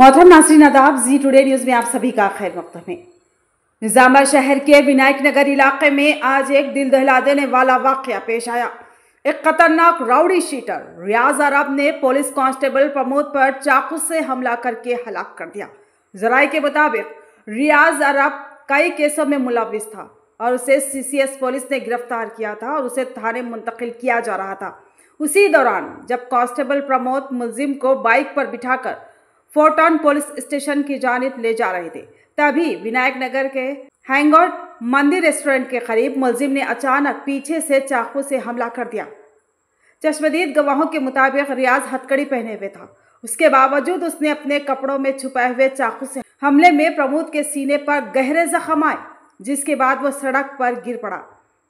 मोहतरम नाज़रीन आदाब, जी टुडे न्यूज़ में आप सभी का खैर मक़दम है। निज़ामबाद शहर के विनायक नगर इलाके में आज एक दिल दहला देने वाला वाक़या पेश आया। एक खतरनाक राउडी शीटर रियाज अरब ने पुलिस कांस्टेबल प्रमोद पर चाकू से हमला करके हलाक कर दिया। जराये के मुताबिक रियाज अरब कई केसों में मुलविस था और उसे सीसीएस पुलिस ने गिरफ्तार किया था और उसे थाने मुंतकिल किया जा रहा था। उसी दौरान जब कांस्टेबल प्रमोद मुलजिम को बाइक पर बिठाकर फोर्टन पुलिस स्टेशन की जानिब ले जा रहे थे, तभी विनायक नगर के हैंगआउट मंदिर रेस्टोरेंट के करीब मुलजिम ने अचानक पीछे से चाकू से हमला कर दिया। चश्मदीद गवाहों के मुताबिक रियाज हथकड़ी पहने हुए था। उसके बावजूद उसने अपने कपड़ों में छुपाए हुए चाकू से हमले में प्रमोद के सीने पर गहरे जख्म आए, जिसके बाद वह सड़क पर गिर पड़ा।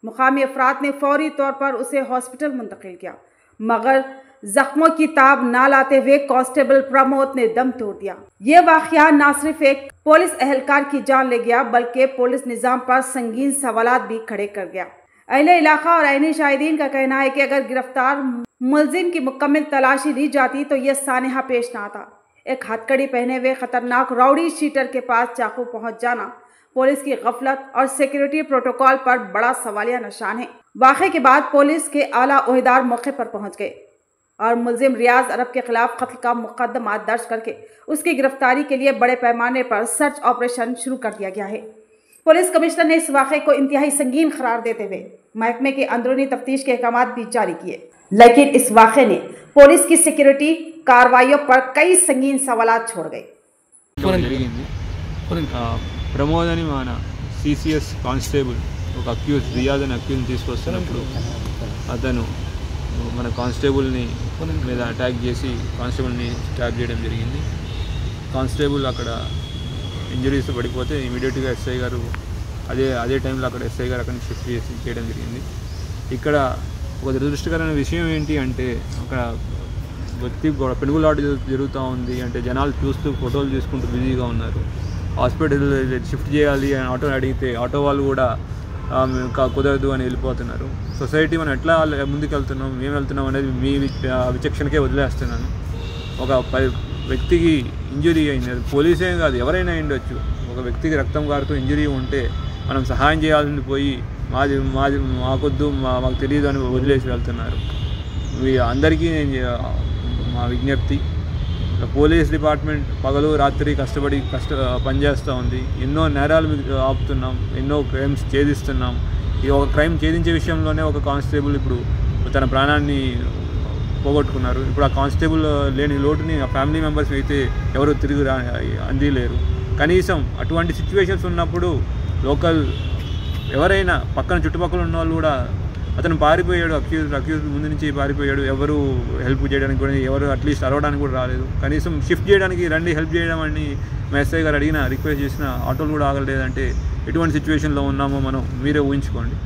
मुकामी अफराद ने फौरी तौर पर उसे हॉस्पिटल मुंतकिल किया, मगर जख्मों की ताब ना लाते हुए कांस्टेबल प्रमोद ने दम तोड़ दिया। ये वाकया न सिर्फ एक पुलिस एहलकार की जान ले गया, बल्कि पुलिस निजाम पर संगीन सवालात भी खड़े कर गया। अहले इलाका और ऐनी शाहिदीन का कहना है कि अगर गिरफ्तार मुलजिम की मुकम्मल तलाशी ली जाती तो यह सानहा पेश ना आता। एक हथकड़ी पहने हुए खतरनाक राउडी शीटर के पास चाकू पहुंच जाना पुलिस की गफलत और सिक्योरिटी प्रोटोकॉल पर बड़ा सवालिया निशान है। वाक़े के बाद पुलिस के आला ओहदेदार मौके पर पहुंच गए और मुलजिम रियाज अरब के खिलाफ कत्ल का मुकदमा दर्ज करके उसकी गिरफ्तारी के लिए बड़े पैमाने पर सर्च ऑपरेशन शुरू कर दिया गया है। पुलिस कमिश्नर ने इस वाक़े को इंतहाई संगीन करार देते हुए महकमे की अंदरूनी तफ्तीश के अहकाम भी जारी किए, लेकिन इस वाक़े ने पुलिस की सिक्योरिटी कार्रवाइयों पर कई संगीन सवालात छोड़ गए। प्रमोद అని మన सीसीएस కానిస్టేబుల్ ఒక అక్యూజ్ రియాజ్ అని అక్యూజ్ తీసుకొస్తున్నప్పుడు అతను మన కానిస్టేబుల్ని మీద అటాక్ చేసి కానిస్టేబుల్ని స్టాబ్ చేయడం జరిగింది। కానిస్టేబుల్ అక్కడ ఇంజరీస్ పడిపోతే ఇమీడియట్గా ఎస్ఐ గారు అదే టైంలో అక్కడ ఎస్ఐ గారు అక్కడ షిఫ్ట్ చేయడం జరిగింది। ఇక్కడ ఒక దురదృష్టకరమైన విషయం ఏంటి అంటే అక్కడ వ్యక్తి పెనుగులాట జరుగుతూ ఉంది అంటే జనాలు చూస్తూ ఫోటోలు తీసుకుంటూ బిజీగా ఉన్నారు। హాస్పిటల్ షిఫ్ట్ చేయాలి అని ఆటో అడిగితే ఆటో వాళ్ళు కూడా కుదరదు అని వెళ్ళిపోతున్నారు। సొసైటీ మనం ఎట్లా ముందుకు వెళ్తున్నాం, మేము వెళ్తున్నాం అనేది మీ విచక్షణకే వదిలేస్తున్నాను। ఒక వ్యక్తికి ఇంజరీ అయింది, పోలీసేం కాదు ఎవరైనా అయిండొచ్చు। ఒక వ్యక్తికి రక్తం కారుతూ ఇంజరీ ఉంటే మనం సహాయం చేయాలని పోయి మాకొద్దు మాకు తెలియదు అని వదిలేసి వెళ్తున్నారు। అందరికీ మా విజ్ఞప్తి, పోలీస్ డిపార్ట్మెంట్ పగలు రాత్రి కష్టపడి పనిచేస్తూ ఉంది। ఎన్నో నేరాలు ఆపుతున్నాం, ఎన్నో క్రైమ్స్ ఛేదిస్తున్నాం। ఈ ఒక క్రైమ్ ఛేదించే విషయంలోనే ఒక కానిస్టేబుల్ ఇప్పుడు తన ప్రాణాన్ని పోగొట్టుకున్నారు। ఇప్పుడు ఆ కానిస్టేబుల్ లేని లోటుని ఆ ఫ్యామిలీ మెంబర్స్ అయితే ఎవరు తిరిగి అందిలేరు। కనీసం అటువంటి సిచ్యువేషన్స్ ఉన్నప్పుడు లోకల్ ఎవరైనా పక్కన చుట్టుపక్కల ఉన్న వాళ్ళు కూడా అతను పారిపోయాడు, అక్యూజ్ ముందు నుంచి పారిపోయాడు, ఎవరు హెల్ప్ చేయడానికి కూడా ఎవరు అట్లీస్ట్ అరవడానికి కూడా రాలేదు। కనీసం షిఫ్ట్ చేయడానికి రండి హెల్ప్ చేయడం అని ఎస్ఐ గారు అడిగిన రిక్వెస్ట్ చేసిన ఆటోలు కూడా ఆగలేదంటే ఎటువంటి సిచ్యువేషన్లో ఉన్నామో మనం మీరే ఊహించుకోండి।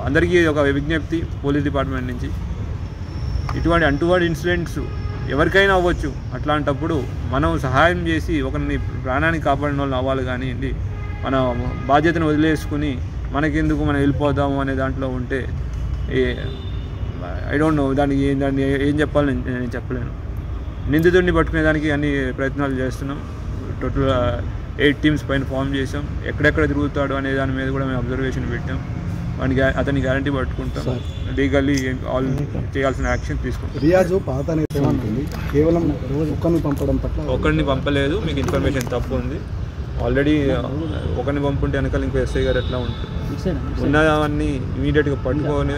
అందరికీ ఒక విజ్ఞప్తి పోలీస్ డిపార్ట్మెంట్ నుంచి, ఇటువంటి అంటువర్డ్ ఇన్సిడెంట్స్ ఎవరికైనా అవ్వచ్చు, అట్లాంటప్పుడు మనం సహాయం చేసి ఒకరిని ప్రాణాన్ని కాపాడిన వాళ్ళు అవ్వాలి కానివ్వండి, మన బాధ్యతను వదిలేసుకుని మనకెందుకు మనం వెళ్ళిపోదాము అనే దాంట్లో ఉంటే ఐ డోంట్ నో దాన్ని ఏం చెప్పాలని నేను చెప్పలేను। నిందితుడిని పట్టుకునేదానికి అన్ని ప్రయత్నాలు చేస్తున్నాం। టోటల్ 8 టీమ్స్ పైన ఫామ్ చేసాం। ఎక్కడెక్కడ తిరుగుతాడు అనే దాని మీద కూడా మేము అబ్జర్వేషన్ పెట్టాం। అతని గ్యారంటీ పట్టుకుంటాం, లీగల్లీ ఆల్ చేయాల్సిన యాక్షన్ తీసుకుంటాం। ఒకరిని పంపలేదు, మీకు ఇన్ఫర్మేషన్ తప్పు ఉంది। ఆల్రెడీ ఒకరిని పంపుంటే వెనకాల ఇంకో ఎస్ఐ గారు ఎట్లా ఉంటుంది, ఉన్నవన్నీ ఇమీడియట్గా పట్టుకొని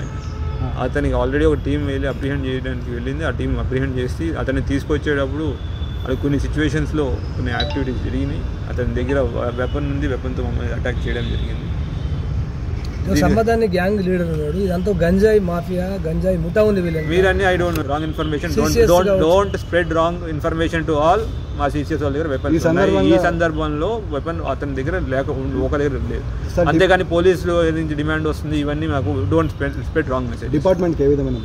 అతనికి ఆల్రెడీ ఒక టీం వెళ్ళి అప్రిహెండ్ చేయడానికి వెళ్ళింది। ఆ టీం అప్రిహెండ్ చేసి అతన్ని తీసుకొచ్చేటప్పుడు అది కొన్ని సిచ్యువేషన్స్లో కొన్ని యాక్టివిటీస్ జరిగినాయి। అతని దగ్గర వెపన్ ఉంది, వెపన్తో మమ్మల్ని అటాక్ చేయడం జరిగింది। సంబంధాన్ని గ్యాంగ్ లీడర్ ఉన్నాడు, ఇదంతా గంజాయి మాఫియా, గంజాయి ముఠా ఉంది వీళ్ళని। మీరన్నీ I don't wrong information, don't spread wrong information to all. మా సీసీఎస్ వాళ్ళ దగ్గర వెపన్ ఈ సందర్భంలో వెపన్ అతని దగ్గర ఒక దగ్గర లేదు, అంతేగాని పోలీసులు నుంచి డిమాండ్ వస్తుంది ఇవన్నీ మాకు డోంట్ స్ప్రెడ్ రాంగ్ మెసేజ్। డిపార్ట్మెంట్కి ఏ విధమైన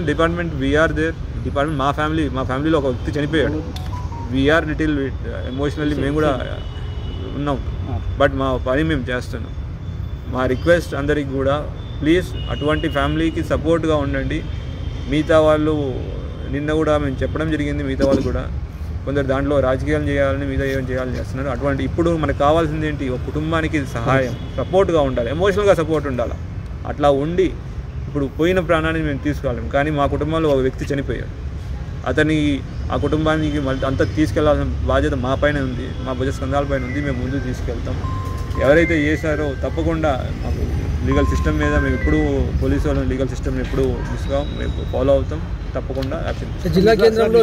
డిపార్ట్మెంట్ వీఆర్ దేర్। డిపార్ట్మెంట్ మా ఫ్యామిలీలో ఒక వ్యక్తి చనిపోయాడు, వీఆర్ లిటిల్ ఎమోషనల్లీ మేము కూడా ఉన్నాం, బట్ మా పని మేము చేస్తున్నాం। మా రిక్వెస్ట్ అందరికి కూడా ప్లీజ్ అటువంటి ఫ్యామిలీకి సపోర్ట్గా ఉండండి। మిగతా వాళ్ళు నిన్న కూడా మేము చెప్పడం జరిగింది, మిగతా వాళ్ళు కూడా కొందరు దాంట్లో రాజకీయాలు చేయాలని మీద ఏం చేయాలని చేస్తున్నారు. అటువంటి ఇప్పుడు మనకు కావాల్సింది ఏంటి, ఒక కుటుంబానికి సహాయం, సపోర్ట్గా ఉండాలి, ఎమోషనల్గా సపోర్ట్ ఉండాలి. అట్లా ఉండి ఇప్పుడు పోయిన ప్రాణాన్ని మేము తీసుకురాలేము, కానీ మా కుటుంబంలో ఒక వ్యక్తి చనిపోయాడు. ఆ కుటుంబానికి మళ్ళీ అంతా తీసుకెళ్లాల్సిన బాధ్యత మా పైన ఉంది, మా భుజస్కంధాలపైన ఉంది. మేము ముందుకు తీసుకెళ్తాం. ఎవరైతే చేశారో తప్పకుండా మాకు లీగల్ సిస్టమ్ మీద మేము ఎప్పుడూ పోలీసు వాళ్ళ లీగల్ సిస్టమ్ ఎప్పుడూ మేము ఫాలో అవుతాం. తప్పకుండా యాక్షన్. జిల్లా కేంద్రంలో